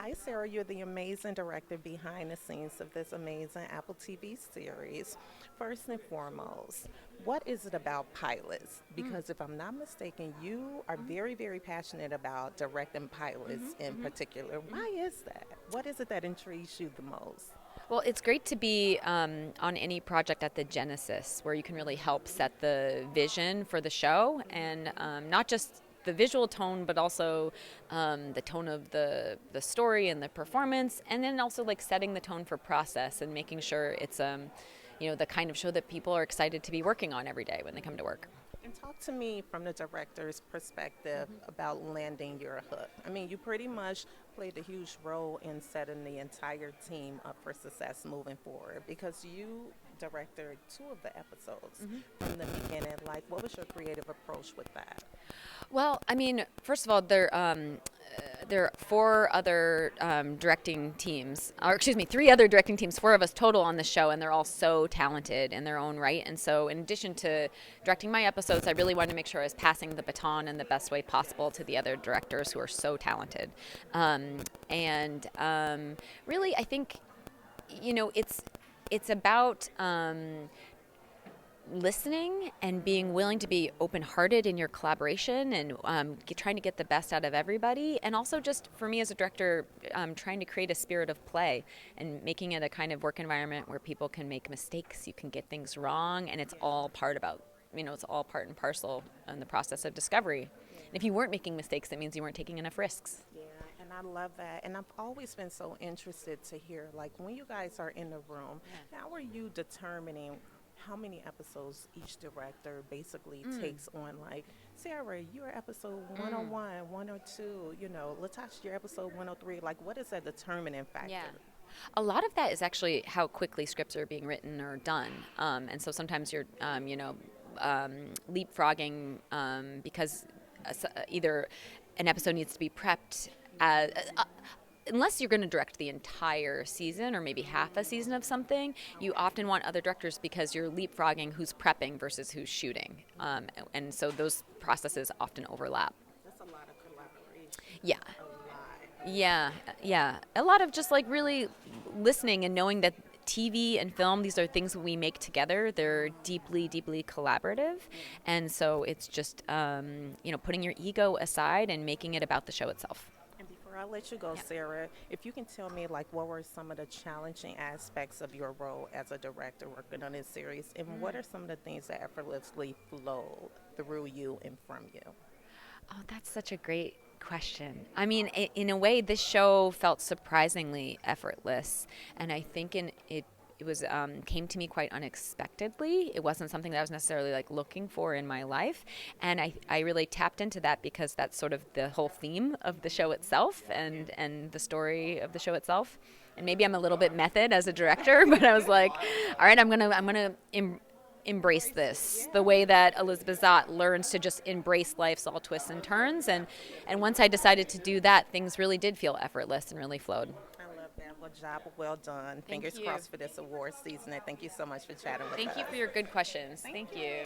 Hi, Sarah. You're the amazing director behind the scenes of this amazing Apple TV series. First and foremost, what is it about pilots? Because if I'm not mistaken, you are very, very passionate about directing pilots in particular. Why is that? What is it that intrigues you the most? Well, it's great to be on any project at the Genesis where you can really help set the vision for the show and not just the visual tone, but also the tone of the story and the performance, and then also like setting the tone for process and making sure it's the kind of show that people are excited to be working on every day when they come to work. And talk to me from the director's perspective about landing your hook. I mean, you pretty much played a huge role in setting the entire team up for success moving forward because you directed two of the episodes from the beginning. Like, what was your creative approach with that? Well, I mean, first of all, there are four other directing teams, or excuse me, three other directing teams, four of us total on the show, and they're all so talented in their own right. And so, in addition to directing my episodes, I really wanted to make sure I was passing the baton in the best way possible to the other directors who are so talented. And really, I think, it's about listening and being willing to be open-hearted in your collaboration and trying to get the best out of everybody, and also just for me as a director, trying to create a spirit of play and making it a kind of work environment where people can make mistakes, you can get things wrong, and it's all it's all part and parcel in the process of discovery. And if you weren't making mistakes, that means you weren't taking enough risks. Yeah, and I love that. And I've always been so interested to hear, like, when you guys are in the room, how are you determining how many episodes each director basically takes on? Like, Sarah, you're episode 101, 102, Latasha, you're episode 103. Like, what is that determining factor? Yeah. A lot of that is actually how quickly scripts are being written or done. And so sometimes you're, leapfrogging because either an episode needs to be prepped unless you're going to direct the entire season or maybe half a season of something, you often want other directors because you're leapfrogging who's prepping versus who's shooting. And so those processes often overlap. That's a lot of collaboration. Yeah. A lot. Yeah. A lot of just like really listening and knowing that TV and film, these are things we make together. They're deeply, deeply collaborative. And so it's just, putting your ego aside and making it about the show itself. And before I let you go, Sarah, if you can tell me, like, what were some of the challenging aspects of your role as a director working on this series, and what are some of the things that effortlessly flowed through you and from you? Oh, that's such a great question. I mean, in a way, this show felt surprisingly effortless, and I think it was came to me quite unexpectedly. It wasn't something that I was necessarily like looking for in my life, and I really tapped into that because that's sort of the whole theme of the show itself and the story of the show itself. And maybe I'm a little bit method as a director, but I was like, all right, I'm gonna embrace this the way that Elizabeth Zott learns to just embrace life's all twists and turns, and once I decided to do that, things really did feel effortless and really flowed. I love that. Well, job well done. Fingers you. crossed for this award season, and thank you so much for chatting with us. Thank you for your good questions. Thank you.